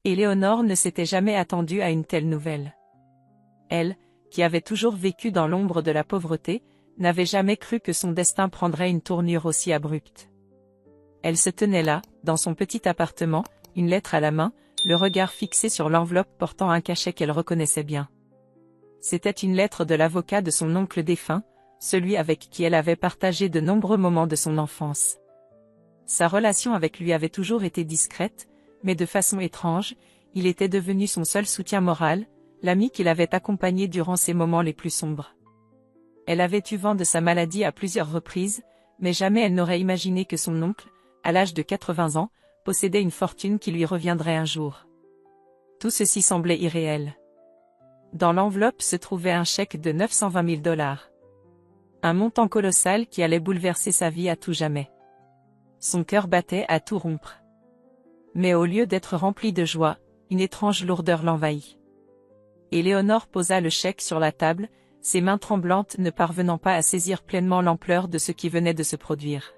Éléonore ne s'était jamais attendue à une telle nouvelle. Elle, qui avait toujours vécu dans l'ombre de la pauvreté, n'avait jamais cru que son destin prendrait une tournure aussi abrupte. Elle se tenait là, dans son petit appartement, une lettre à la main, le regard fixé sur l'enveloppe portant un cachet qu'elle reconnaissait bien. C'était une lettre de l'avocat de son oncle défunt, celui avec qui elle avait partagé de nombreux moments de son enfance. Sa relation avec lui avait toujours été discrète, mais de façon étrange, il était devenu son seul soutien moral, l'ami qui l'avait accompagné durant ses moments les plus sombres. Elle avait eu vent de sa maladie à plusieurs reprises, mais jamais elle n'aurait imaginé que son oncle, à l'âge de 80 ans, possédait une fortune qui lui reviendrait un jour. Tout ceci semblait irréel. Dans l'enveloppe se trouvait un chèque de 920 000 $. Un montant colossal qui allait bouleverser sa vie à tout jamais. Son cœur battait à tout rompre. Mais au lieu d'être rempli de joie, une étrange lourdeur l'envahit. Éléonore posa le chèque sur la table, ses mains tremblantes ne parvenant pas à saisir pleinement l'ampleur de ce qui venait de se produire.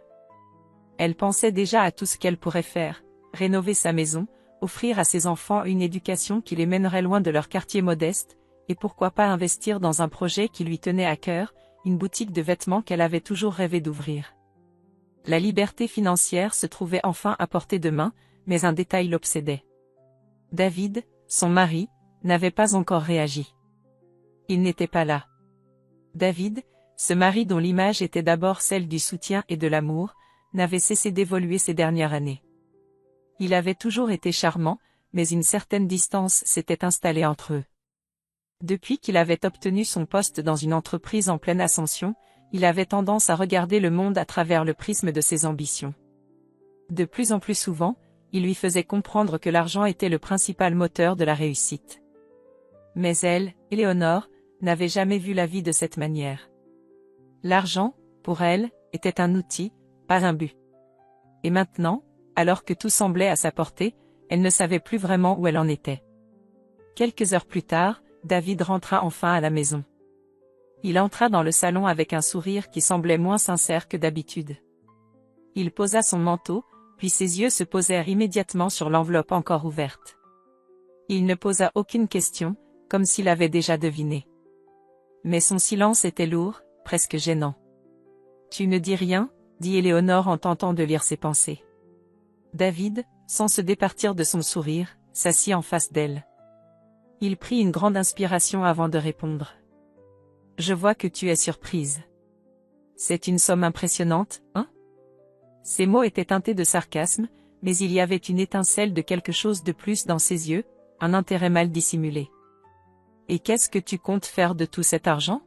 Elle pensait déjà à tout ce qu'elle pourrait faire, rénover sa maison, offrir à ses enfants une éducation qui les mènerait loin de leur quartier modeste, et pourquoi pas investir dans un projet qui lui tenait à cœur, une boutique de vêtements qu'elle avait toujours rêvé d'ouvrir. La liberté financière se trouvait enfin à portée de main, mais un détail l'obsédait. David, son mari, n'avait pas encore réagi. Il n'était pas là. David, ce mari dont l'image était d'abord celle du soutien et de l'amour, n'avait cessé d'évoluer ces dernières années. Il avait toujours été charmant, mais une certaine distance s'était installée entre eux. Depuis qu'il avait obtenu son poste dans une entreprise en pleine ascension, il avait tendance à regarder le monde à travers le prisme de ses ambitions. De plus en plus souvent, il lui faisait comprendre que l'argent était le principal moteur de la réussite. Mais elle, Éléonore, n'avait jamais vu la vie de cette manière. L'argent, pour elle, était un outil, pas un but. Et maintenant, alors que tout semblait à sa portée, elle ne savait plus vraiment où elle en était. Quelques heures plus tard, David rentra enfin à la maison. Il entra dans le salon avec un sourire qui semblait moins sincère que d'habitude. Il posa son manteau, puis ses yeux se posèrent immédiatement sur l'enveloppe encore ouverte. Il ne posa aucune question, comme s'il avait déjà deviné. Mais son silence était lourd, presque gênant. « Tu ne dis rien ?» dit Éléonore en tentant de lire ses pensées. David, sans se départir de son sourire, s'assit en face d'elle. Il prit une grande inspiration avant de répondre. « Je vois que tu es surprise. C'est une somme impressionnante, hein ?» Ces mots étaient teintés de sarcasme, mais il y avait une étincelle de quelque chose de plus dans ses yeux, un intérêt mal dissimulé. « Et qu'est-ce que tu comptes faire de tout cet argent ?»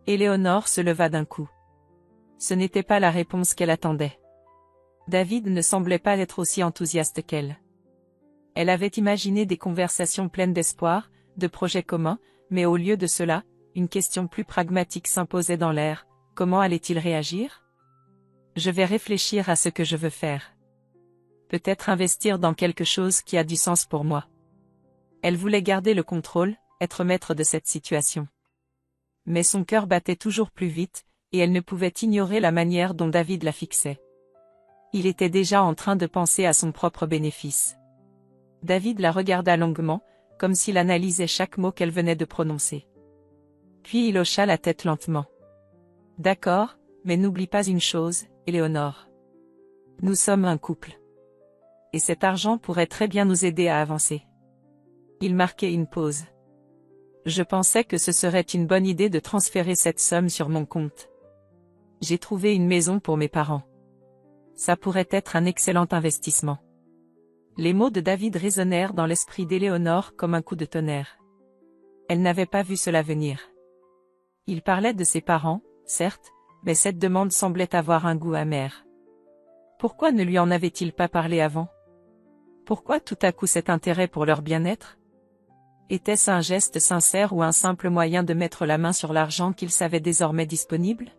Éléonore se leva d'un coup. Ce n'était pas la réponse qu'elle attendait. David ne semblait pas être aussi enthousiaste qu'elle. Elle avait imaginé des conversations pleines d'espoir, de projets communs, mais au lieu de cela, une question plus pragmatique s'imposait dans l'air. Comment allait-il réagir ? Je vais réfléchir à ce que je veux faire. Peut-être investir dans quelque chose qui a du sens pour moi. Elle voulait garder le contrôle, être maître de cette situation. Mais son cœur battait toujours plus vite, et elle ne pouvait ignorer la manière dont David la fixait. Il était déjà en train de penser à son propre bénéfice. David la regarda longuement, comme s'il analysait chaque mot qu'elle venait de prononcer. Puis il hocha la tête lentement. « D'accord, mais n'oublie pas une chose, Éléonore. Nous sommes un couple. Et cet argent pourrait très bien nous aider à avancer. » Il marquait une pause. « Je pensais que ce serait une bonne idée de transférer cette somme sur mon compte. J'ai trouvé une maison pour mes parents. Ça pourrait être un excellent investissement. » Les mots de David résonnèrent dans l'esprit d'Éléonore comme un coup de tonnerre. Elle n'avait pas vu cela venir. Il parlait de ses parents, certes, mais cette demande semblait avoir un goût amer. Pourquoi ne lui en avait-il pas parlé avant? Pourquoi tout à coup cet intérêt pour leur bien-être? Était-ce un geste sincère ou un simple moyen de mettre la main sur l'argent qu'il savait désormais disponible?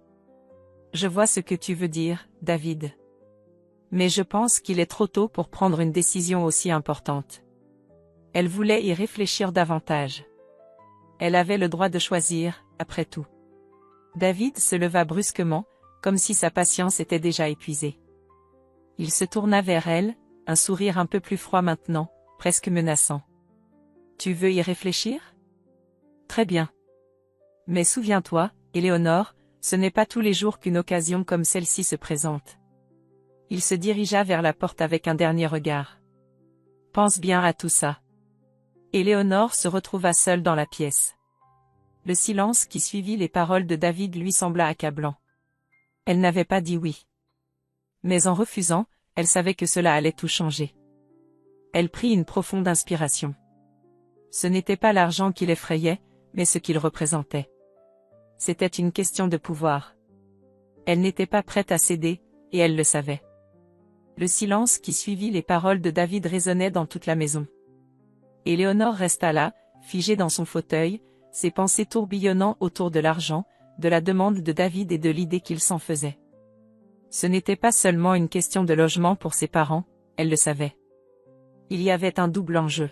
Je vois ce que tu veux dire, David. Mais je pense qu'il est trop tôt pour prendre une décision aussi importante. Elle voulait y réfléchir davantage. Elle avait le droit de choisir, après tout. David se leva brusquement, comme si sa patience était déjà épuisée. Il se tourna vers elle, un sourire un peu plus froid maintenant. presque menaçant. Tu veux y réfléchir? Très bien. Mais souviens-toi, Éléonore, ce n'est pas tous les jours qu'une occasion comme celle-ci se présente. Il se dirigea vers la porte avec un dernier regard. Pense bien à tout ça. Éléonore se retrouva seule dans la pièce. Le silence qui suivit les paroles de David lui sembla accablant. Elle n'avait pas dit oui. Mais en refusant, elle savait que cela allait tout changer. Elle prit une profonde inspiration. Ce n'était pas l'argent qui l'effrayait, mais ce qu'il représentait. C'était une question de pouvoir. Elle n'était pas prête à céder, et elle le savait. Le silence qui suivit les paroles de David résonnait dans toute la maison. Éléonore resta là, figée dans son fauteuil, ses pensées tourbillonnant autour de l'argent, de la demande de David et de l'idée qu'il s'en faisait. Ce n'était pas seulement une question de logement pour ses parents, elle le savait. Il y avait un double enjeu.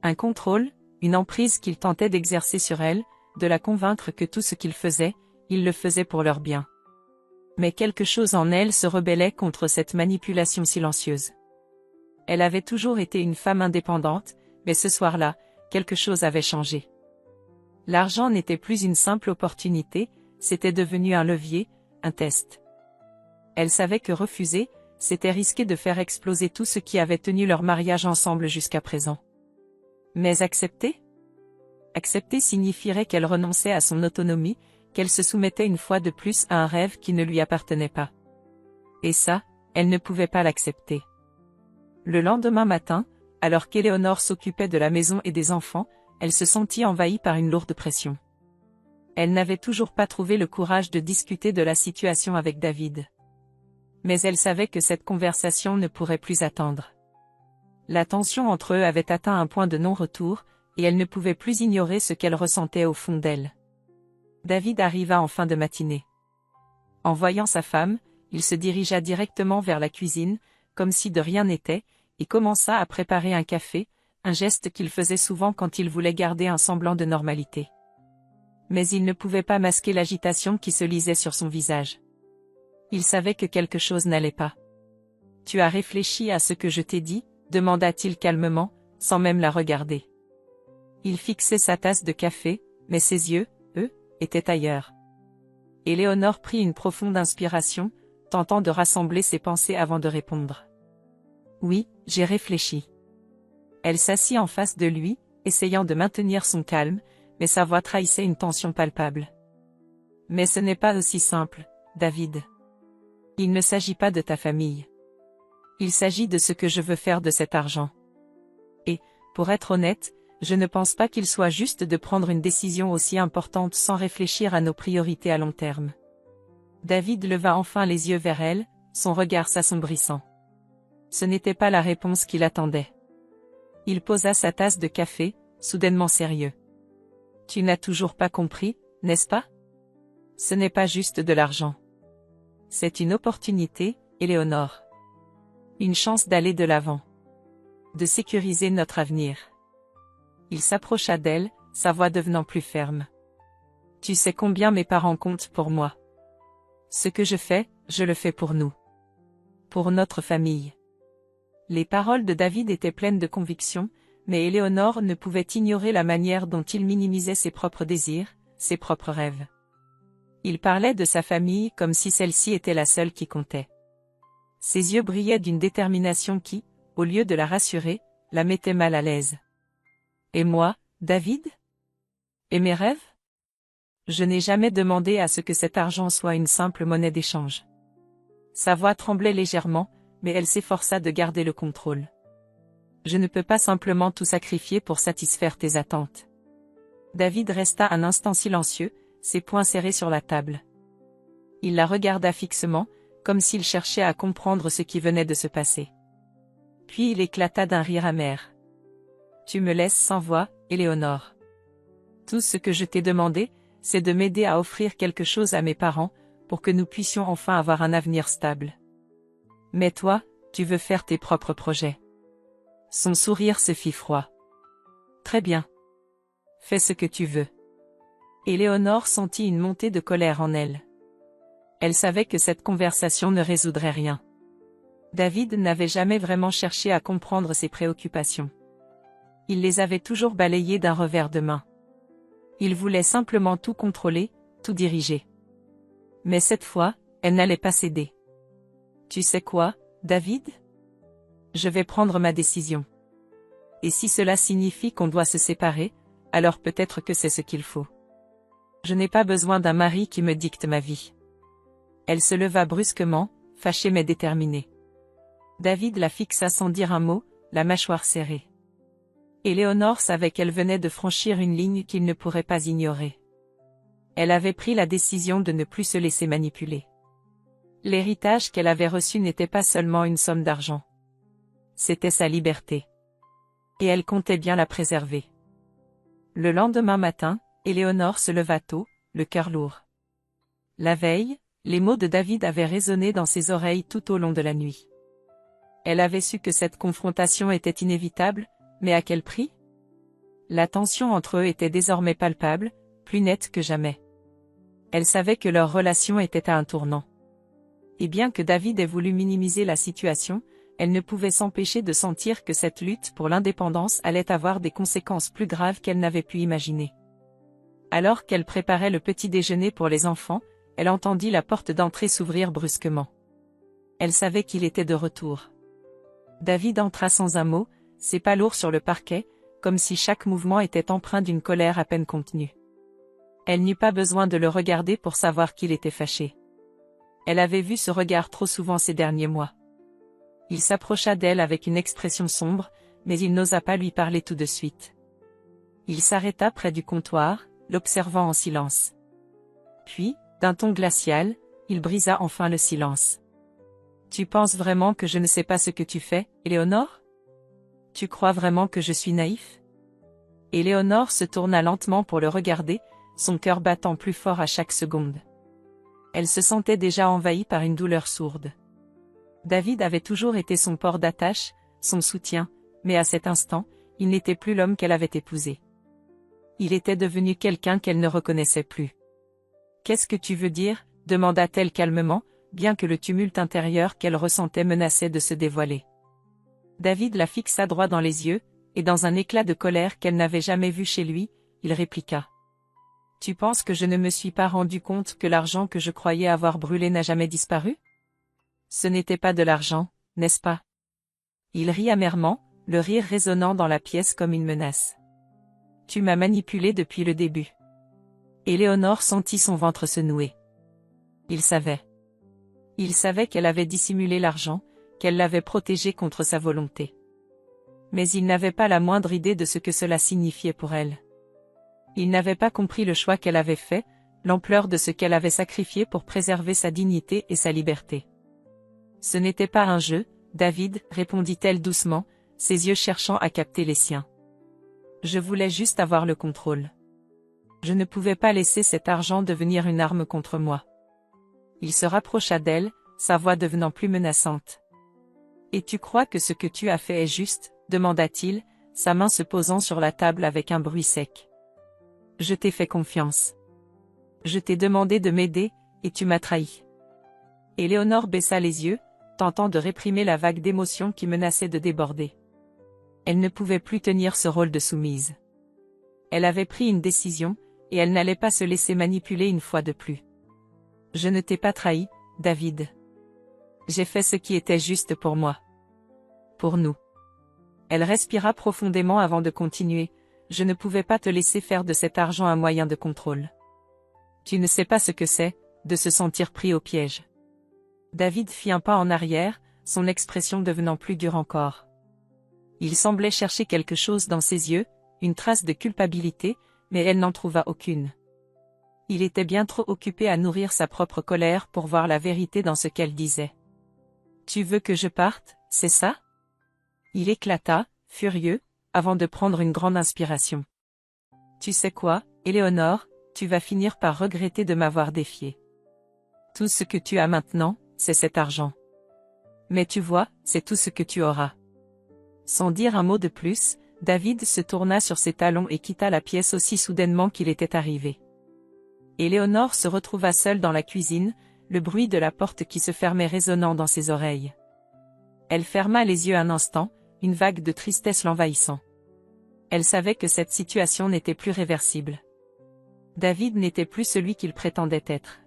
Un contrôle, une emprise qu'il tentait d'exercer sur elle, de la convaincre que tout ce qu'il faisait, il le faisait pour leur bien. Mais quelque chose en elle se rebellait contre cette manipulation silencieuse. Elle avait toujours été une femme indépendante, mais ce soir-là, quelque chose avait changé. L'argent n'était plus une simple opportunité, c'était devenu un levier, un test. Elle savait que refuser, c'était risquer de faire exploser tout ce qui avait tenu leur mariage ensemble jusqu'à présent. Mais accepter? Accepter signifierait qu'elle renonçait à son autonomie, qu'elle se soumettait une fois de plus à un rêve qui ne lui appartenait pas. Et ça, elle ne pouvait pas l'accepter. Le lendemain matin, alors qu'Éléonore s'occupait de la maison et des enfants, elle se sentit envahie par une lourde pression. Elle n'avait toujours pas trouvé le courage de discuter de la situation avec David. Mais elle savait que cette conversation ne pourrait plus attendre. La tension entre eux avait atteint un point de non-retour, et elle ne pouvait plus ignorer ce qu'elle ressentait au fond d'elle. David arriva en fin de matinée. En voyant sa femme, il se dirigea directement vers la cuisine, comme si de rien n'était, et commença à préparer un café, un geste qu'il faisait souvent quand il voulait garder un semblant de normalité. Mais il ne pouvait pas masquer l'agitation qui se lisait sur son visage. Il savait que quelque chose n'allait pas. « Tu as réfléchi à ce que je t'ai dit ?» demanda-t-il calmement, sans même la regarder. Il fixait sa tasse de café, mais ses yeux, eux, étaient ailleurs. Éléonore prit une profonde inspiration, tentant de rassembler ses pensées avant de répondre. « Oui, j'ai réfléchi. » Elle s'assit en face de lui, essayant de maintenir son calme, mais sa voix trahissait une tension palpable. « Mais ce n'est pas aussi simple, David. Il ne s'agit pas de ta famille. Il s'agit de ce que je veux faire de cet argent. Et, pour être honnête, je ne pense pas qu'il soit juste de prendre une décision aussi importante sans réfléchir à nos priorités à long terme. » David leva enfin les yeux vers elle, son regard s'assombrissant. Ce n'était pas la réponse qu'il attendait. Il posa sa tasse de café, soudainement sérieux. « Tu n'as toujours pas compris, n'est-ce pas? Ce n'est pas juste de l'argent. C'est une opportunité, Éléonore. Une chance d'aller de l'avant. De sécuriser notre avenir. » Il s'approcha d'elle, sa voix devenant plus ferme. « Tu sais combien mes parents comptent pour moi. Ce que je le fais pour nous. Pour notre famille. » Les paroles de David étaient pleines de conviction, mais Éléonore ne pouvait ignorer la manière dont il minimisait ses propres désirs, ses propres rêves. Il parlait de sa famille comme si celle-ci était la seule qui comptait. Ses yeux brillaient d'une détermination qui, au lieu de la rassurer, la mettait mal à l'aise. « Et moi, David? Et mes rêves? Je n'ai jamais demandé à ce que cet argent soit une simple monnaie d'échange. » Sa voix tremblait légèrement, mais elle s'efforça de garder le contrôle. « Je ne peux pas simplement tout sacrifier pour satisfaire tes attentes. » David resta un instant silencieux, ses poings serrés sur la table. Il la regarda fixement, comme s'il cherchait à comprendre ce qui venait de se passer. Puis il éclata d'un rire amer. « Tu me laisses sans voix, Éléonore. Tout ce que je t'ai demandé, c'est de m'aider à offrir quelque chose à mes parents, pour que nous puissions enfin avoir un avenir stable. Mais toi, tu veux faire tes propres projets. » Son sourire se fit froid. « Très bien. Fais ce que tu veux. » Éléonore sentit une montée de colère en elle. Elle savait que cette conversation ne résoudrait rien. David n'avait jamais vraiment cherché à comprendre ses préoccupations. Il les avait toujours balayées d'un revers de main. Il voulait simplement tout contrôler, tout diriger. Mais cette fois, elle n'allait pas céder. Tu sais quoi, David? Je vais prendre ma décision. Et si cela signifie qu'on doit se séparer, alors peut-être que c'est ce qu'il faut. Je n'ai pas besoin d'un mari qui me dicte ma vie. Elle se leva brusquement, fâchée mais déterminée. David la fixa sans dire un mot, la mâchoire serrée. Éléonore savait qu'elle venait de franchir une ligne qu'il ne pourrait pas ignorer. Elle avait pris la décision de ne plus se laisser manipuler. L'héritage qu'elle avait reçu n'était pas seulement une somme d'argent. C'était sa liberté. Et elle comptait bien la préserver. Le lendemain matin, Éléonore se leva tôt, le cœur lourd. La veille, les mots de David avaient résonné dans ses oreilles tout au long de la nuit. Elle avait su que cette confrontation était inévitable, mais à quel prix? La tension entre eux était désormais palpable, plus nette que jamais. Elle savait que leur relation était à un tournant. Et bien que David ait voulu minimiser la situation, elle ne pouvait s'empêcher de sentir que cette lutte pour l'indépendance allait avoir des conséquences plus graves qu'elle n'avait pu imaginer. Alors qu'elle préparait le petit déjeuner pour les enfants, elle entendit la porte d'entrée s'ouvrir brusquement. Elle savait qu'il était de retour. David entra sans un mot, ses pas lourds sur le parquet, comme si chaque mouvement était empreint d'une colère à peine contenue. Elle n'eut pas besoin de le regarder pour savoir qu'il était fâché. Elle avait vu ce regard trop souvent ces derniers mois. Il s'approcha d'elle avec une expression sombre, mais il n'osa pas lui parler tout de suite. Il s'arrêta près du comptoir, l'observant en silence. Puis, d'un ton glacial, il brisa enfin le silence. « Tu penses vraiment que je ne sais pas ce que tu fais, Éléonore? Tu crois vraiment que je suis naïf? » Éléonore se tourna lentement pour le regarder, son cœur battant plus fort à chaque seconde. Elle se sentait déjà envahie par une douleur sourde. David avait toujours été son port d'attache, son soutien, mais à cet instant, il n'était plus l'homme qu'elle avait épousé. Il était devenu quelqu'un qu'elle ne reconnaissait plus. « Qu'est-ce que tu veux dire ?» demanda-t-elle calmement, bien que le tumulte intérieur qu'elle ressentait menaçait de se dévoiler. David la fixa droit dans les yeux, et dans un éclat de colère qu'elle n'avait jamais vu chez lui, il répliqua. « Tu penses que je ne me suis pas rendu compte que l'argent que je croyais avoir brûlé n'a jamais disparu? Ce n'était pas de l'argent, n'est-ce pas? » Il rit amèrement, le rire résonnant dans la pièce comme une menace. « Tu m'as manipulé depuis le début. » Éléonore sentit son ventre se nouer. Il savait. Il savait qu'elle avait dissimulé l'argent, qu'elle l'avait protégé contre sa volonté. Mais il n'avait pas la moindre idée de ce que cela signifiait pour elle. Il n'avait pas compris le choix qu'elle avait fait, l'ampleur de ce qu'elle avait sacrifié pour préserver sa dignité et sa liberté. « Ce n'était pas un jeu, David, répondit-elle doucement, ses yeux cherchant à capter les siens. Je voulais juste avoir le contrôle. Je ne pouvais pas laisser cet argent devenir une arme contre moi. » Il se rapprocha d'elle, sa voix devenant plus menaçante. « Et tu crois que ce que tu as fait est juste ?» demanda-t-il, sa main se posant sur la table avec un bruit sec. « Je t'ai fait confiance. Je t'ai demandé de m'aider, et tu m'as trahi. » Éléonore baissa les yeux, tentant de réprimer la vague d'émotions qui menaçait de déborder. Elle ne pouvait plus tenir ce rôle de soumise. Elle avait pris une décision, et elle n'allait pas se laisser manipuler une fois de plus. « Je ne t'ai pas trahi, David. J'ai fait ce qui était juste pour moi. Pour nous. » Elle respira profondément avant de continuer. « Je ne pouvais pas te laisser faire de cet argent un moyen de contrôle. Tu ne sais pas ce que c'est, de se sentir pris au piège. » David fit un pas en arrière, son expression devenant plus dure encore. Il semblait chercher quelque chose dans ses yeux, une trace de culpabilité, mais elle n'en trouva aucune. Il était bien trop occupé à nourrir sa propre colère pour voir la vérité dans ce qu'elle disait. « Tu veux que je parte, c'est ça ?» Il éclata, furieux, avant de prendre une grande inspiration. « Tu sais quoi, Éléonore, tu vas finir par regretter de m'avoir défié. Tout ce que tu as maintenant, c'est cet argent. Mais tu vois, c'est tout ce que tu auras. » Sans dire un mot de plus, David se tourna sur ses talons et quitta la pièce aussi soudainement qu'il était arrivé. Éléonore se retrouva seule dans la cuisine, le bruit de la porte qui se fermait résonnant dans ses oreilles. Elle ferma les yeux un instant, une vague de tristesse l'envahissant. Elle savait que cette situation n'était plus réversible. David n'était plus celui qu'il prétendait être.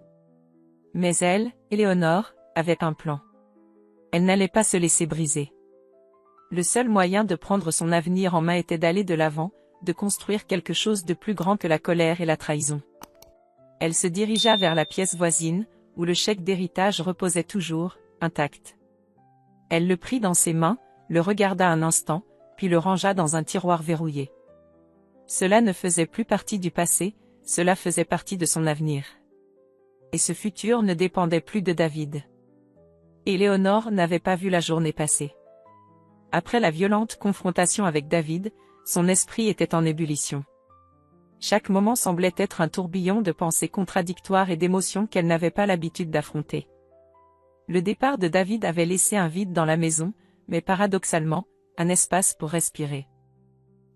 Mais elle, Éléonore, avait un plan. Elle n'allait pas se laisser briser. Le seul moyen de prendre son avenir en main était d'aller de l'avant, de construire quelque chose de plus grand que la colère et la trahison. Elle se dirigea vers la pièce voisine, où le chèque d'héritage reposait toujours, intact. Elle le prit dans ses mains, le regarda un instant, puis le rangea dans un tiroir verrouillé. Cela ne faisait plus partie du passé, cela faisait partie de son avenir. Et ce futur ne dépendait plus de David. Éléonore n'avait pas vu la journée passer. Après la violente confrontation avec David, son esprit était en ébullition. Chaque moment semblait être un tourbillon de pensées contradictoires et d'émotions qu'elle n'avait pas l'habitude d'affronter. Le départ de David avait laissé un vide dans la maison, mais paradoxalement, un espace pour respirer.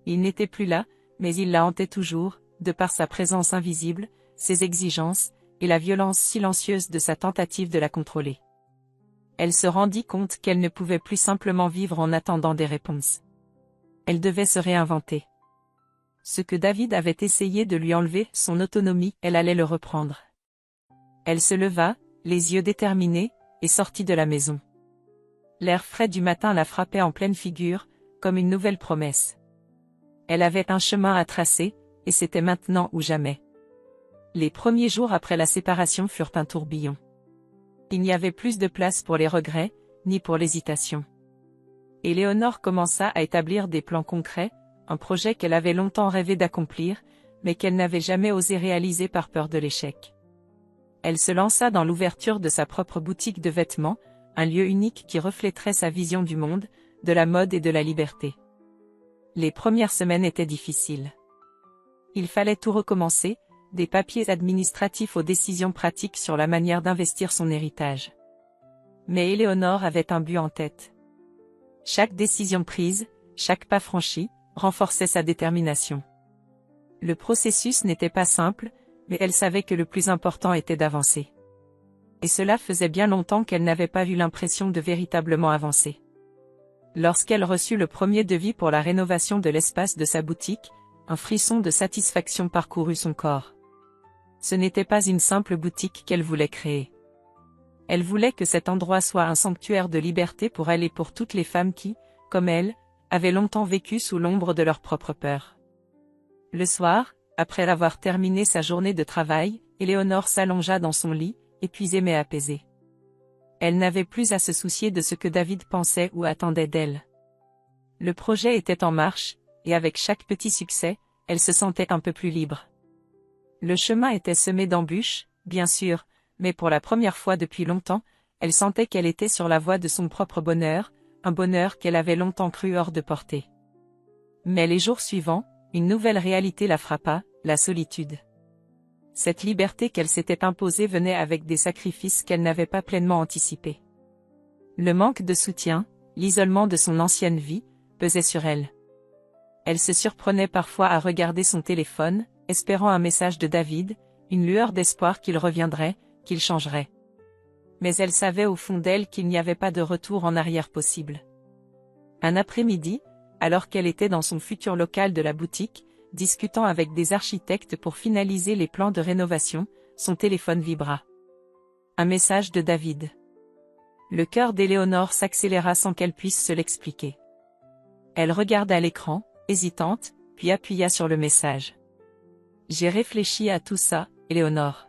Il n'était plus là, mais il la hantait toujours, de par sa présence invisible, ses exigences, et la violence silencieuse de sa tentative de la contrôler. Elle se rendit compte qu'elle ne pouvait plus simplement vivre en attendant des réponses. Elle devait se réinventer. Ce que David avait essayé de lui enlever, son autonomie, elle allait le reprendre. Elle se leva, les yeux déterminés, et sortit de la maison. L'air frais du matin la frappait en pleine figure, comme une nouvelle promesse. Elle avait un chemin à tracer, et c'était maintenant ou jamais. Les premiers jours après la séparation furent un tourbillon. Il n'y avait plus de place pour les regrets, ni pour l'hésitation. Éléonore commença à établir des plans concrets, un projet qu'elle avait longtemps rêvé d'accomplir, mais qu'elle n'avait jamais osé réaliser par peur de l'échec. Elle se lança dans l'ouverture de sa propre boutique de vêtements, un lieu unique qui reflèterait sa vision du monde, de la mode et de la liberté. Les premières semaines étaient difficiles. Il fallait tout recommencer, des papiers administratifs aux décisions pratiques sur la manière d'investir son héritage. Mais Éléonore avait un but en tête. Chaque décision prise, chaque pas franchi, renforçait sa détermination. Le processus n'était pas simple, mais elle savait que le plus important était d'avancer. Et cela faisait bien longtemps qu'elle n'avait pas eu l'impression de véritablement avancer. Lorsqu'elle reçut le premier devis pour la rénovation de l'espace de sa boutique, un frisson de satisfaction parcourut son corps. Ce n'était pas une simple boutique qu'elle voulait créer. Elle voulait que cet endroit soit un sanctuaire de liberté pour elle et pour toutes les femmes qui, comme elle, avaient longtemps vécu sous l'ombre de leur propre peur. Le soir, après avoir terminé sa journée de travail, Éléonore s'allongea dans son lit, épuisée mais apaisée. Elle n'avait plus à se soucier de ce que David pensait ou attendait d'elle. Le projet était en marche, et avec chaque petit succès, elle se sentait un peu plus libre. Le chemin était semé d'embûches, bien sûr, mais pour la première fois depuis longtemps, elle sentait qu'elle était sur la voie de son propre bonheur, un bonheur qu'elle avait longtemps cru hors de portée. Mais les jours suivants, une nouvelle réalité la frappa, la solitude. Cette liberté qu'elle s'était imposée venait avec des sacrifices qu'elle n'avait pas pleinement anticipés. Le manque de soutien, l'isolement de son ancienne vie, pesait sur elle. Elle se surprenait parfois à regarder son téléphone, espérant un message de David, une lueur d'espoir qu'il reviendrait, qu'il changerait. Mais elle savait au fond d'elle qu'il n'y avait pas de retour en arrière possible. Un après-midi, alors qu'elle était dans son futur local de la boutique, discutant avec des architectes pour finaliser les plans de rénovation, son téléphone vibra. Un message de David. Le cœur d'Éléonore s'accéléra sans qu'elle puisse se l'expliquer. Elle regarda l'écran, hésitante, puis appuya sur le message. « J'ai réfléchi à tout ça, Éléonore.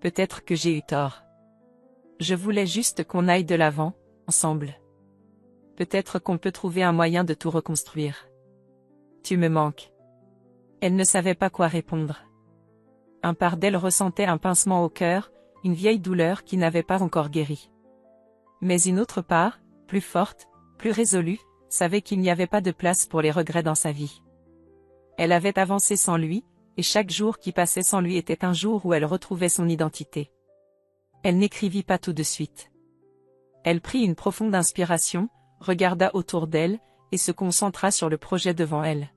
Peut-être que j'ai eu tort. Je voulais juste qu'on aille de l'avant, ensemble. Peut-être qu'on peut trouver un moyen de tout reconstruire. Tu me manques. » Elle ne savait pas quoi répondre. Un part d'elle ressentait un pincement au cœur, une vieille douleur qui n'avait pas encore guéri. Mais une autre part, plus forte, plus résolue, savait qu'il n'y avait pas de place pour les regrets dans sa vie. Elle avait avancé sans lui, et chaque jour qui passait sans lui était un jour où elle retrouvait son identité. Elle n'écrivit pas tout de suite. Elle prit une profonde inspiration, regarda autour d'elle, et se concentra sur le projet devant elle.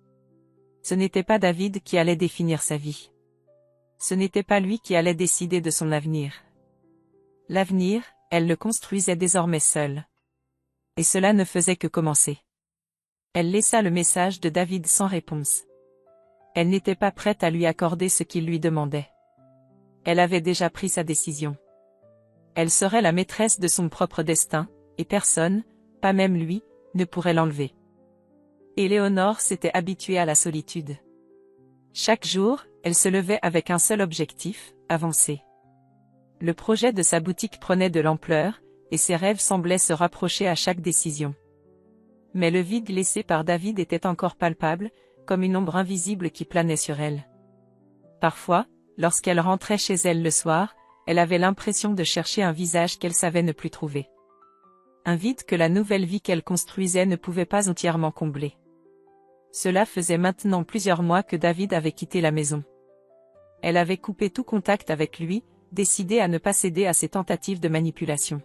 Ce n'était pas David qui allait définir sa vie. Ce n'était pas lui qui allait décider de son avenir. L'avenir, elle le construisait désormais seule. Et cela ne faisait que commencer. Elle laissa le message de David sans réponse. Elle n'était pas prête à lui accorder ce qu'il lui demandait. Elle avait déjà pris sa décision. Elle serait la maîtresse de son propre destin, et personne, pas même lui, ne pourrait l'enlever. Éléonore s'était habituée à la solitude. Chaque jour, elle se levait avec un seul objectif, avancer. Le projet de sa boutique prenait de l'ampleur, et ses rêves semblaient se rapprocher à chaque décision. Mais le vide laissé par David était encore palpable, comme une ombre invisible qui planait sur elle. Parfois, lorsqu'elle rentrait chez elle le soir, elle avait l'impression de chercher un visage qu'elle savait ne plus trouver. Un vide que la nouvelle vie qu'elle construisait ne pouvait pas entièrement combler. Cela faisait maintenant plusieurs mois que David avait quitté la maison. Elle avait coupé tout contact avec lui, décidée à ne pas céder à ses tentatives de manipulation.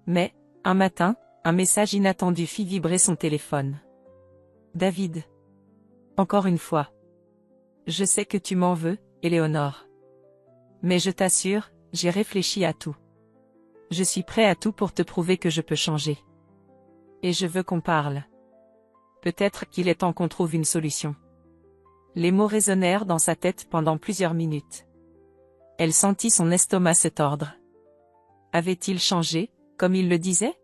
Mais, un matin, un message inattendu fit vibrer son téléphone. « David. Encore une fois. Je sais que tu m'en veux, Éléonore. Mais je t'assure, j'ai réfléchi à tout. Je suis prêt à tout pour te prouver que je peux changer. Et je veux qu'on parle. Peut-être qu'il est temps qu'on trouve une solution. » Les mots résonnèrent dans sa tête pendant plusieurs minutes. Elle sentit son estomac se tordre. Avait-il changé, comme il le disait?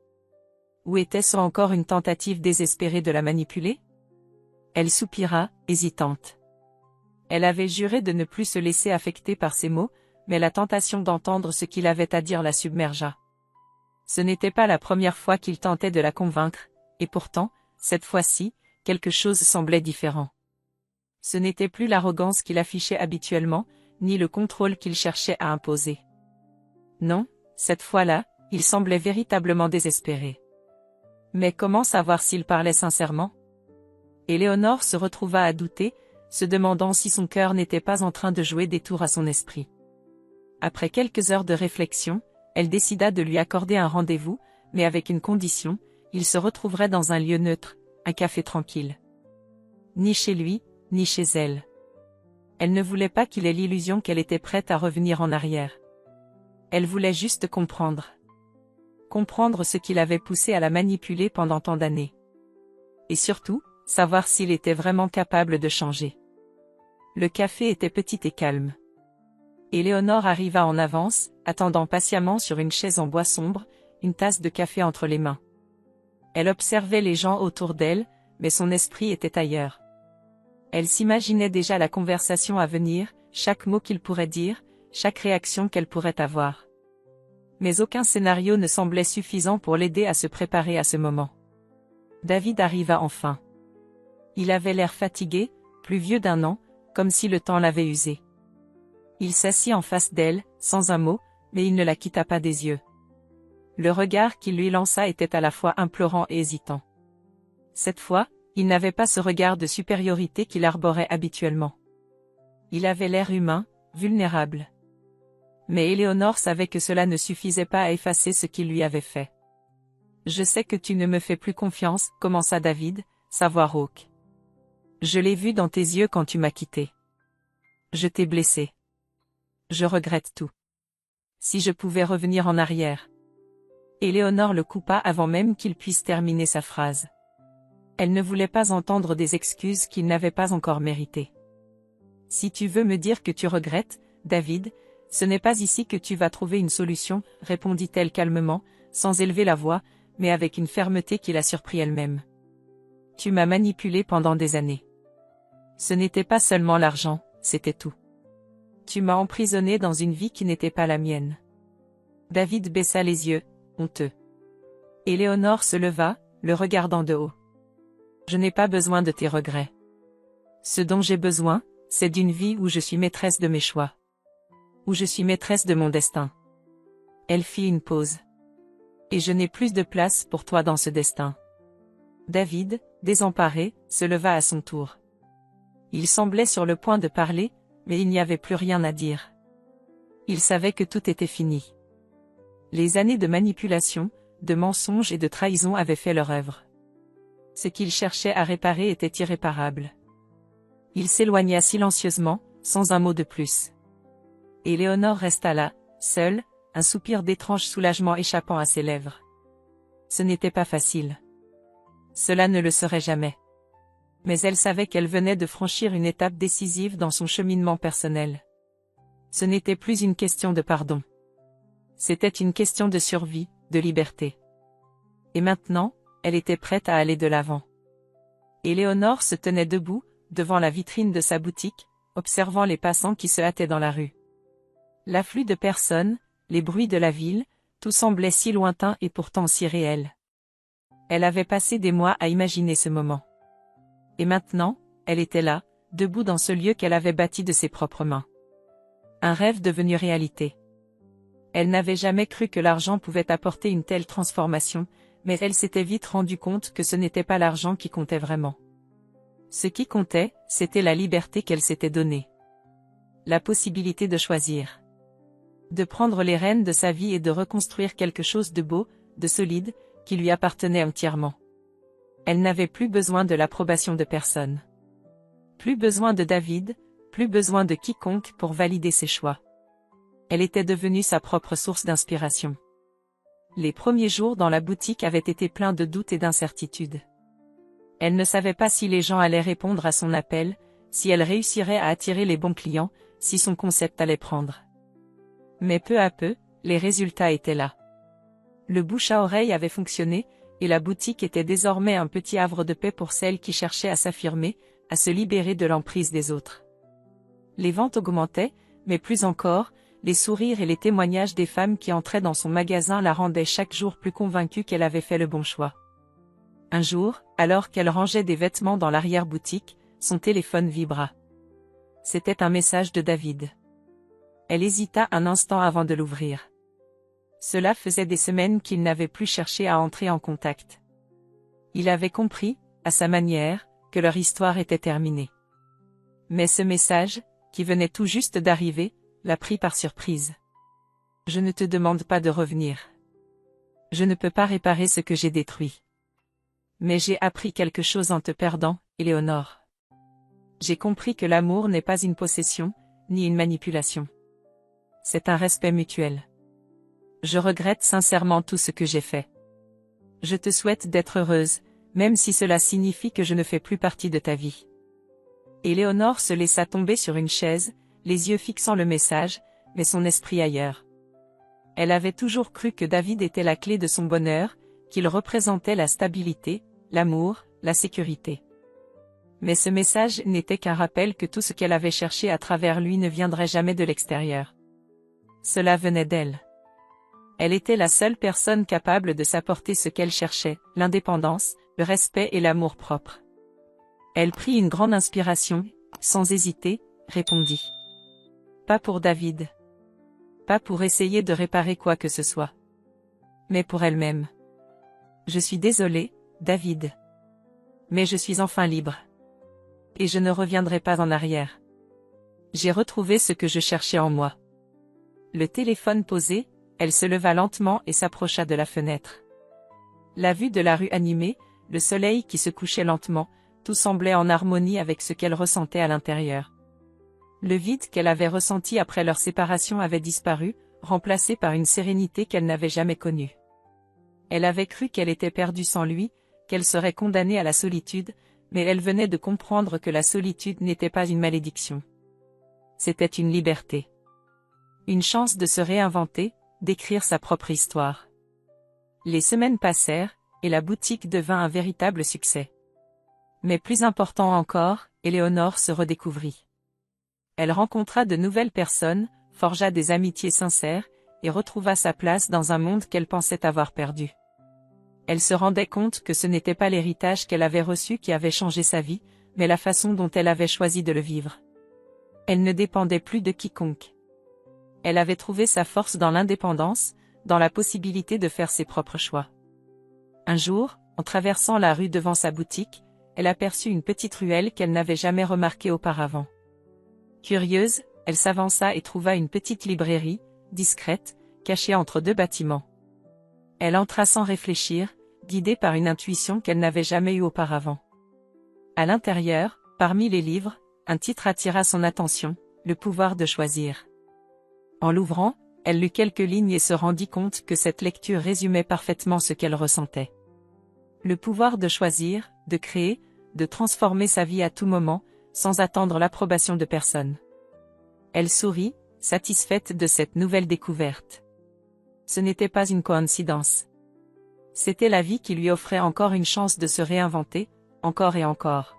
Ou était-ce encore une tentative désespérée de la manipuler? Elle soupira, hésitante. Elle avait juré de ne plus se laisser affecter par ces mots, mais la tentation d'entendre ce qu'il avait à dire la submergea. Ce n'était pas la première fois qu'il tentait de la convaincre, et pourtant, cette fois-ci, quelque chose semblait différent. Ce n'était plus l'arrogance qu'il affichait habituellement, ni le contrôle qu'il cherchait à imposer. Non, cette fois-là, il semblait véritablement désespéré. Mais comment savoir s'il parlait sincèrement? Éléonore se retrouva à douter, se demandant si son cœur n'était pas en train de jouer des tours à son esprit. Après quelques heures de réflexion, elle décida de lui accorder un rendez-vous, mais avec une condition, il se retrouverait dans un lieu neutre, un café tranquille. Ni chez lui, ni chez elle. Elle ne voulait pas qu'il ait l'illusion qu'elle était prête à revenir en arrière. Elle voulait juste comprendre. Comprendre ce qui l'avait poussé à la manipuler pendant tant d'années. Et surtout, savoir s'il était vraiment capable de changer. Le café était petit et calme. Éléonore arriva en avance, attendant patiemment sur une chaise en bois sombre, une tasse de café entre les mains. Elle observait les gens autour d'elle, mais son esprit était ailleurs. Elle s'imaginait déjà la conversation à venir, chaque mot qu'il pourrait dire, chaque réaction qu'elle pourrait avoir. Mais aucun scénario ne semblait suffisant pour l'aider à se préparer à ce moment. David arriva enfin. Il avait l'air fatigué, plus vieux d'1 an, comme si le temps l'avait usé. Il s'assit en face d'elle, sans un mot, mais il ne la quitta pas des yeux. Le regard qu'il lui lança était à la fois implorant et hésitant. Cette fois, il n'avait pas ce regard de supériorité qu'il arborait habituellement. Il avait l'air humain, vulnérable. Mais Éléonore savait que cela ne suffisait pas à effacer ce qu'il lui avait fait. « Je sais que tu ne me fais plus confiance, » commença David, sa voix rauque. « Je l'ai vu dans tes yeux quand tu m'as quitté. Je t'ai blessé. Je regrette tout. Si je pouvais revenir en arrière. » Éléonore le coupa avant même qu'il puisse terminer sa phrase. Elle ne voulait pas entendre des excuses qu'il n'avait pas encore méritées. « Si tu veux me dire que tu regrettes, David, ce n'est pas ici que tu vas trouver une solution, » répondit-elle calmement, sans élever la voix, mais avec une fermeté qui la surprit elle-même. « Tu m'as manipulé pendant des années. Ce n'était pas seulement l'argent, c'était tout. Tu m'as emprisonné dans une vie qui n'était pas la mienne. » David baissa les yeux, honteux. Éléonore se leva, le regardant de haut. « Je n'ai pas besoin de tes regrets. Ce dont j'ai besoin, c'est d'une vie où je suis maîtresse de mes choix. Où je suis maîtresse de mon destin. » Elle fit une pause. « Et je n'ai plus de place pour toi dans ce destin. » David, désemparé, se leva à son tour. Il semblait sur le point de parler, mais il n'y avait plus rien à dire. Il savait que tout était fini. Les années de manipulation, de mensonges et de trahison avaient fait leur œuvre. Ce qu'il cherchait à réparer était irréparable. Il s'éloigna silencieusement, sans un mot de plus. Éléonore resta là, seule, un soupir d'étrange soulagement échappant à ses lèvres. Ce n'était pas facile. Cela ne le serait jamais. Mais elle savait qu'elle venait de franchir une étape décisive dans son cheminement personnel. Ce n'était plus une question de pardon. C'était une question de survie, de liberté. Et maintenant, elle était prête à aller de l'avant. Éléonore se tenait debout, devant la vitrine de sa boutique, observant les passants qui se hâtaient dans la rue. L'afflux de personnes, les bruits de la ville, tout semblait si lointain et pourtant si réel. Elle avait passé des mois à imaginer ce moment. Et maintenant, elle était là, debout dans ce lieu qu'elle avait bâti de ses propres mains. Un rêve devenu réalité. Elle n'avait jamais cru que l'argent pouvait apporter une telle transformation, mais elle s'était vite rendue compte que ce n'était pas l'argent qui comptait vraiment. Ce qui comptait, c'était la liberté qu'elle s'était donnée. La possibilité de choisir. De prendre les rênes de sa vie et de reconstruire quelque chose de beau, de solide, qui lui appartenait entièrement. Elle n'avait plus besoin de l'approbation de personne. Plus besoin de David, plus besoin de quiconque pour valider ses choix. Elle était devenue sa propre source d'inspiration. Les premiers jours dans la boutique avaient été pleins de doutes et d'incertitudes. Elle ne savait pas si les gens allaient répondre à son appel, si elle réussirait à attirer les bons clients, si son concept allait prendre. Mais peu à peu, les résultats étaient là. Le bouche à oreille avait fonctionné, et la boutique était désormais un petit havre de paix pour celles qui cherchaient à s'affirmer, à se libérer de l'emprise des autres. Les ventes augmentaient, mais plus encore, les sourires et les témoignages des femmes qui entraient dans son magasin la rendaient chaque jour plus convaincue qu'elle avait fait le bon choix. Un jour, alors qu'elle rangeait des vêtements dans l'arrière-boutique, son téléphone vibra. C'était un message de David. Elle hésita un instant avant de l'ouvrir. Cela faisait des semaines qu'il n'avait plus cherché à entrer en contact. Il avait compris, à sa manière, que leur histoire était terminée. Mais ce message, qui venait tout juste d'arriver, l'a pris par surprise. Je ne te demande pas de revenir. Je ne peux pas réparer ce que j'ai détruit. Mais j'ai appris quelque chose en te perdant, Éléonore. J'ai compris que l'amour n'est pas une possession, ni une manipulation. C'est un respect mutuel. Je regrette sincèrement tout ce que j'ai fait. Je te souhaite d'être heureuse, même si cela signifie que je ne fais plus partie de ta vie. Éléonore se laissa tomber sur une chaise, les yeux fixant le message, mais son esprit ailleurs. Elle avait toujours cru que David était la clé de son bonheur, qu'il représentait la stabilité, l'amour, la sécurité. Mais ce message n'était qu'un rappel que tout ce qu'elle avait cherché à travers lui ne viendrait jamais de l'extérieur. Cela venait d'elle. Elle était la seule personne capable de s'apporter ce qu'elle cherchait, l'indépendance, le respect et l'amour propre. Elle prit une grande inspiration, sans hésiter, répondit. Pas pour David. Pas pour essayer de réparer quoi que ce soit. Mais pour elle-même. Je suis désolée, David. Mais je suis enfin libre. Et je ne reviendrai pas en arrière. J'ai retrouvé ce que je cherchais en moi. Le téléphone posé, elle se leva lentement et s'approcha de la fenêtre. La vue de la rue animée, le soleil qui se couchait lentement, tout semblait en harmonie avec ce qu'elle ressentait à l'intérieur. Le vide qu'elle avait ressenti après leur séparation avait disparu, remplacé par une sérénité qu'elle n'avait jamais connue. Elle avait cru qu'elle était perdue sans lui, qu'elle serait condamnée à la solitude, mais elle venait de comprendre que la solitude n'était pas une malédiction. C'était une liberté. Une chance de se réinventer, d'écrire sa propre histoire. Les semaines passèrent, et la boutique devint un véritable succès. Mais plus important encore, Éléonore se redécouvrit. Elle rencontra de nouvelles personnes, forgea des amitiés sincères, et retrouva sa place dans un monde qu'elle pensait avoir perdu. Elle se rendait compte que ce n'était pas l'héritage qu'elle avait reçu qui avait changé sa vie, mais la façon dont elle avait choisi de le vivre. Elle ne dépendait plus de quiconque. Elle avait trouvé sa force dans l'indépendance, dans la possibilité de faire ses propres choix. Un jour, en traversant la rue devant sa boutique, elle aperçut une petite ruelle qu'elle n'avait jamais remarquée auparavant. Curieuse, elle s'avança et trouva une petite librairie, discrète, cachée entre deux bâtiments. Elle entra sans réfléchir, guidée par une intuition qu'elle n'avait jamais eue auparavant. À l'intérieur, parmi les livres, un titre attira son attention, Le pouvoir de choisir. En l'ouvrant, Elle lut quelques lignes et se rendit compte que cette lecture résumait parfaitement ce qu'elle ressentait. Le pouvoir de choisir, de créer, de transformer sa vie à tout moment, sans attendre l'approbation de personne. Elle sourit, satisfaite de cette nouvelle découverte. Ce n'était pas une coïncidence. C'était la vie qui lui offrait encore une chance de se réinventer, encore et encore.